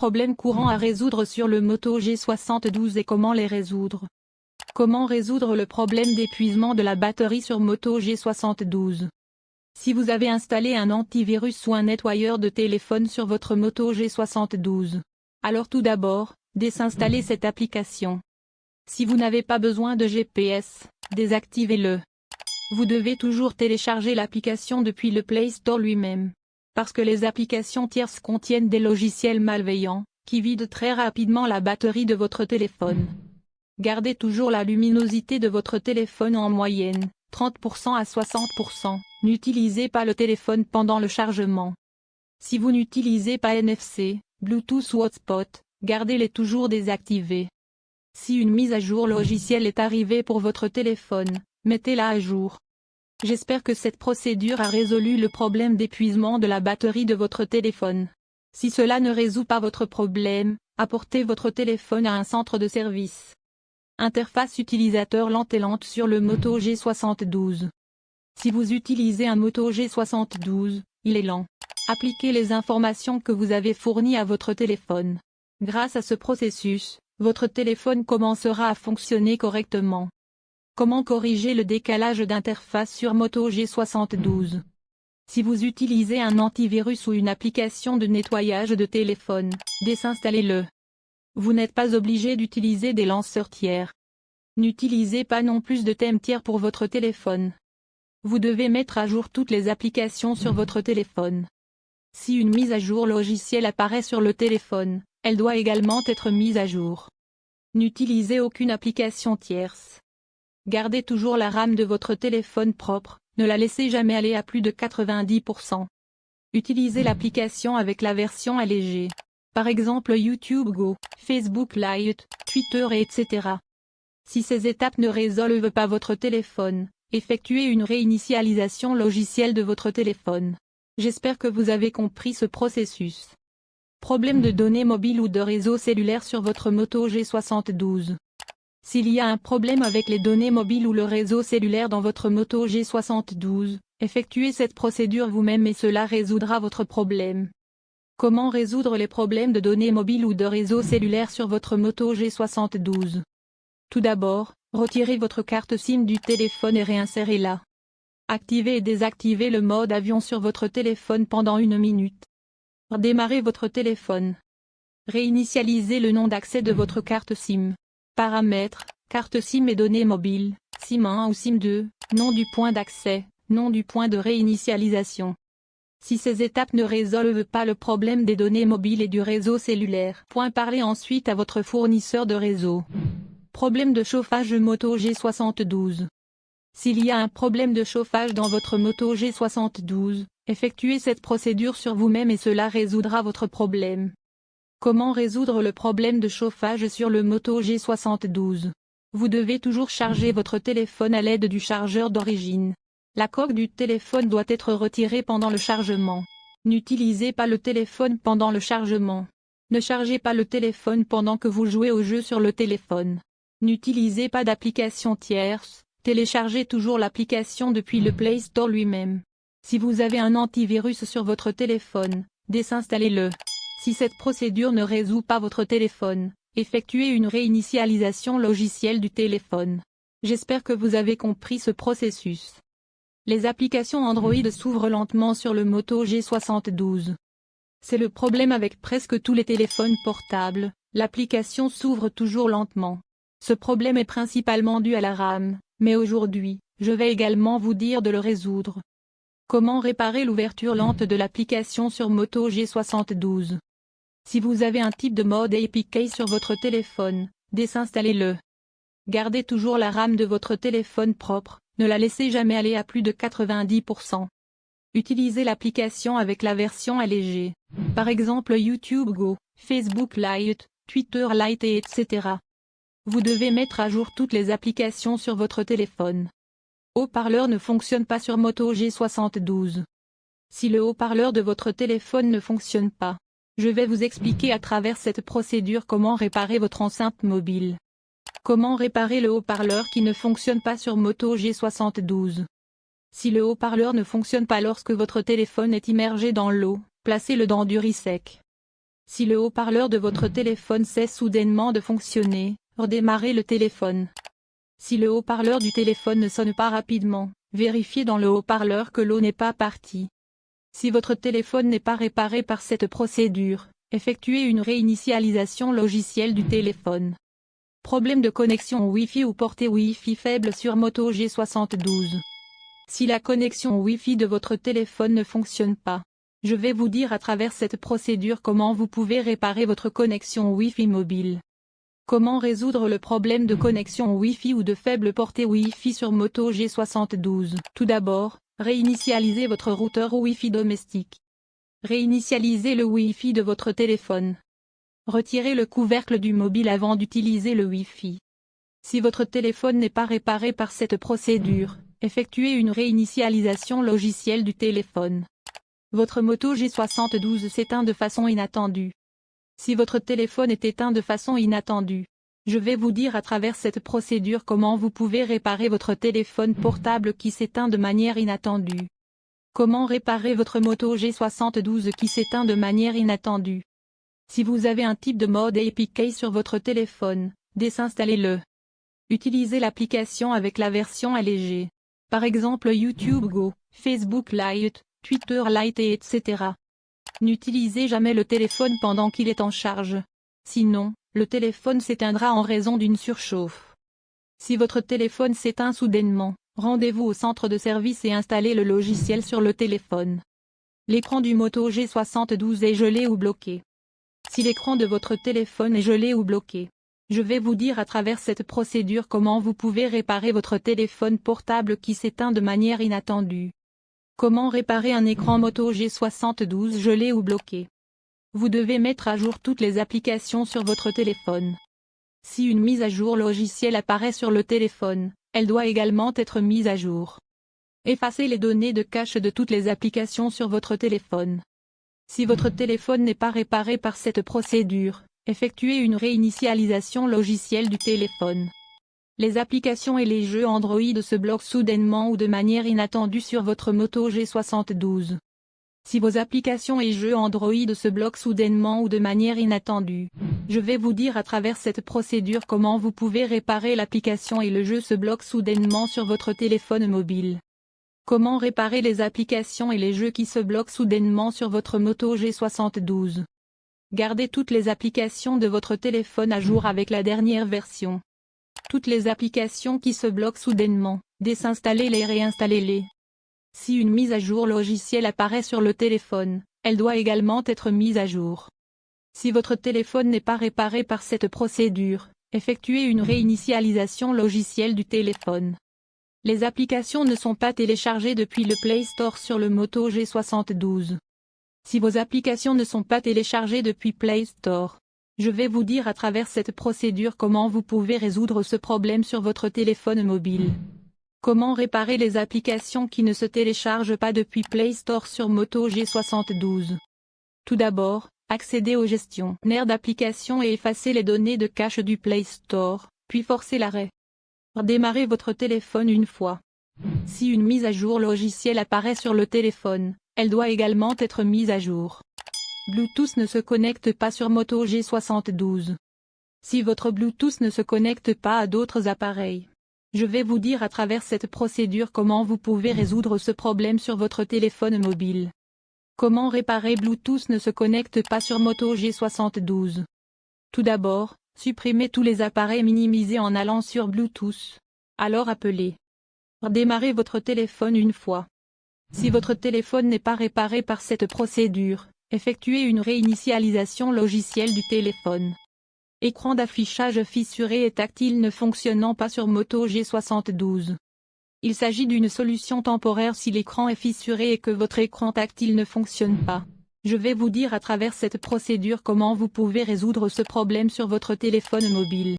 problèmes courants à résoudre sur le Moto G72 et comment les résoudre. Comment résoudre le problème d'épuisement de la batterie sur Moto G72? Si vous avez installé un antivirus ou un nettoyeur de téléphone sur votre Moto G72, alors tout d'abord, désinstallez cette application. Si vous n'avez pas besoin de GPS, désactivez-le. Vous devez toujours télécharger l'application depuis le Play Store lui-même. Parce que les applications tierces contiennent des logiciels malveillants, qui vident très rapidement la batterie de votre téléphone. Gardez toujours la luminosité de votre téléphone en moyenne, 30% à 60%. N'utilisez pas le téléphone pendant le chargement. Si vous n'utilisez pas NFC, Bluetooth ou Hotspot, gardez-les toujours désactivés. Si une mise à jour logicielle est arrivée pour votre téléphone, mettez-la à jour. J'espère que cette procédure a résolu le problème d'épuisement de la batterie de votre téléphone. Si cela ne résout pas votre problème, apportez votre téléphone à un centre de service. Interface utilisateur lente et lente sur le Moto G72. Si vous utilisez un Moto G72, il est lent. Appliquez les informations que vous avez fournies à votre téléphone. Grâce à ce processus, votre téléphone commencera à fonctionner correctement. Comment corriger le décalage d'interface sur Moto G72? Si vous utilisez un antivirus ou une application de nettoyage de téléphone, désinstallez-le. Vous n'êtes pas obligé d'utiliser des lanceurs tiers. N'utilisez pas non plus de thème tiers pour votre téléphone. Vous devez mettre à jour toutes les applications sur votre téléphone. Si une mise à jour logicielle apparaît sur le téléphone, elle doit également être mise à jour. N'utilisez aucune application tierce. Gardez toujours la RAM de votre téléphone propre, ne la laissez jamais aller à plus de 90%. Utilisez l'application avec la version allégée. Par exemple YouTube Go, Facebook Lite, Twitter et etc. Si ces étapes ne résolvent pas votre téléphone, effectuez une réinitialisation logicielle de votre téléphone. J'espère que vous avez compris ce processus. Problème de données mobiles ou de réseau cellulaire sur votre Moto G72. S'il y a un problème avec les données mobiles ou le réseau cellulaire dans votre Moto G72, effectuez cette procédure vous-même et cela résoudra votre problème. Comment résoudre les problèmes de données mobiles ou de réseau cellulaire sur votre Moto G72? Tout d'abord, retirez votre carte SIM du téléphone et réinsérez-la. Activez et désactivez le mode avion sur votre téléphone pendant 1 minute. Redémarrez votre téléphone. Réinitialisez le nom d'accès de votre carte SIM. Paramètres, carte SIM et données mobiles, SIM 1 ou SIM 2, nom du point d'accès, nom du point de réinitialisation. Si ces étapes ne résolvent pas le problème des données mobiles et du réseau cellulaire, parlez ensuite à votre fournisseur de réseau. Problème de chauffage Moto G72. S'il y a un problème de chauffage dans votre Moto G72, effectuez cette procédure sur vous-même et cela résoudra votre problème. Comment résoudre le problème de chauffage sur le Moto G72? Vous devez toujours charger votre téléphone à l'aide du chargeur d'origine. La coque du téléphone doit être retirée pendant le chargement. N'utilisez pas le téléphone pendant le chargement. Ne chargez pas le téléphone pendant que vous jouez au jeu sur le téléphone. N'utilisez pas d'application tierce, téléchargez toujours l'application depuis le Play Store lui-même. Si vous avez un antivirus sur votre téléphone, désinstallez-le. Si cette procédure ne résout pas votre téléphone, effectuez une réinitialisation logicielle du téléphone. J'espère que vous avez compris ce processus. Les applications Android s'ouvrent lentement sur le Moto G72. C'est le problème avec presque tous les téléphones portables, l'application s'ouvre toujours lentement. Ce problème est principalement dû à la RAM, mais aujourd'hui, je vais également vous dire de le résoudre. Comment réparer l'ouverture lente de l'application sur Moto G72? Si vous avez un type de mode APK sur votre téléphone, désinstallez-le. Gardez toujours la RAM de votre téléphone propre, ne la laissez jamais aller à plus de 90%. Utilisez l'application avec la version allégée. Par exemple YouTube Go, Facebook Lite, Twitter Lite et etc. Vous devez mettre à jour toutes les applications sur votre téléphone. Haut-parleur ne fonctionne pas sur Moto G72. Si le haut-parleur de votre téléphone ne fonctionne pas, je vais vous expliquer à travers cette procédure comment réparer votre enceinte mobile. Comment réparer le haut-parleur qui ne fonctionne pas sur Moto G72? Si le haut-parleur ne fonctionne pas lorsque votre téléphone est immergé dans l'eau, placez-le dans du riz sec. Si le haut-parleur de votre téléphone cesse soudainement de fonctionner, redémarrez le téléphone. Si le haut-parleur du téléphone ne sonne pas rapidement, vérifiez dans le haut-parleur que l'eau n'est pas partie. Si votre téléphone n'est pas réparé par cette procédure, effectuez une réinitialisation logicielle du téléphone. Problème de connexion Wi-Fi ou portée Wi-Fi faible sur Moto G72. Si la connexion Wi-Fi de votre téléphone ne fonctionne pas, je vais vous dire à travers cette procédure comment vous pouvez réparer votre connexion Wi-Fi mobile. Comment résoudre le problème de connexion Wi-Fi ou de faible portée Wi-Fi sur Moto G72? Tout d'abord, réinitialisez votre routeur Wi-Fi domestique. Réinitialisez le Wi-Fi de votre téléphone. Retirez le couvercle du mobile avant d'utiliser le Wi-Fi. Si votre téléphone n'est pas réparé par cette procédure, effectuez une réinitialisation logicielle du téléphone. Votre Moto G72 s'éteint de façon inattendue. Si votre téléphone est éteint de façon inattendue, je vais vous dire à travers cette procédure comment vous pouvez réparer votre téléphone portable qui s'éteint de manière inattendue. Comment réparer votre Moto G72 qui s'éteint de manière inattendue? Si vous avez un type de mode APK sur votre téléphone, désinstallez-le. Utilisez l'application avec la version allégée. Par exemple YouTube Go, Facebook Lite, Twitter Lite et etc. N'utilisez jamais le téléphone pendant qu'il est en charge. Sinon, le téléphone s'éteindra en raison d'une surchauffe. Si votre téléphone s'éteint soudainement, rendez-vous au centre de service et installez le logiciel sur le téléphone. L'écran du Moto G72 est gelé ou bloqué. Si l'écran de votre téléphone est gelé ou bloqué, je vais vous dire à travers cette procédure comment vous pouvez réparer votre téléphone portable qui s'éteint de manière inattendue. Comment réparer un écran Moto G72 gelé ou bloqué? Vous devez mettre à jour toutes les applications sur votre téléphone. Si une mise à jour logicielle apparaît sur le téléphone, elle doit également être mise à jour. Effacez les données de cache de toutes les applications sur votre téléphone. Si votre téléphone n'est pas réparé par cette procédure, effectuez une réinitialisation logicielle du téléphone. Les applications et les jeux Android se bloquent soudainement ou de manière inattendue sur votre Moto G72. Si vos applications et jeux Android se bloquent soudainement ou de manière inattendue, je vais vous dire à travers cette procédure comment vous pouvez réparer l'application et le jeu se bloquent soudainement sur votre téléphone mobile. Comment réparer les applications et les jeux qui se bloquent soudainement sur votre Moto G72? Gardez toutes les applications de votre téléphone à jour avec la dernière version. Toutes les applications qui se bloquent soudainement, désinstallez-les et réinstallez-les. Si une mise à jour logicielle apparaît sur le téléphone, elle doit également être mise à jour. Si votre téléphone n'est pas réparé par cette procédure, effectuez une réinitialisation logicielle du téléphone. Les applications ne sont pas téléchargées depuis le Play Store sur le Moto G72. Si vos applications ne sont pas téléchargées depuis Play Store, je vais vous dire à travers cette procédure comment vous pouvez résoudre ce problème sur votre téléphone mobile. Comment réparer les applications qui ne se téléchargent pas depuis Play Store sur Moto G72? Tout d'abord, accédez aux gestionnaires d'applications et effacez les données de cache du Play Store, puis forcez l'arrêt. Redémarrez votre téléphone une fois. Si une mise à jour logicielle apparaît sur le téléphone, elle doit également être mise à jour. Bluetooth ne se connecte pas sur Moto G72. Si votre Bluetooth ne se connecte pas à d'autres appareils, je vais vous dire à travers cette procédure comment vous pouvez résoudre ce problème sur votre téléphone mobile. Comment réparer Bluetooth ne se connecte pas sur Moto G72? Tout d'abord, supprimez tous les appareils minimisés en allant sur Bluetooth. Alors appelez. Redémarrez votre téléphone une fois. Si votre téléphone n'est pas réparé par cette procédure, effectuez une réinitialisation logicielle du téléphone. Écran d'affichage fissuré et tactile ne fonctionnant pas sur Moto G72. Il s'agit d'une solution temporaire si l'écran est fissuré et que votre écran tactile ne fonctionne pas. Je vais vous dire à travers cette procédure comment vous pouvez résoudre ce problème sur votre téléphone mobile.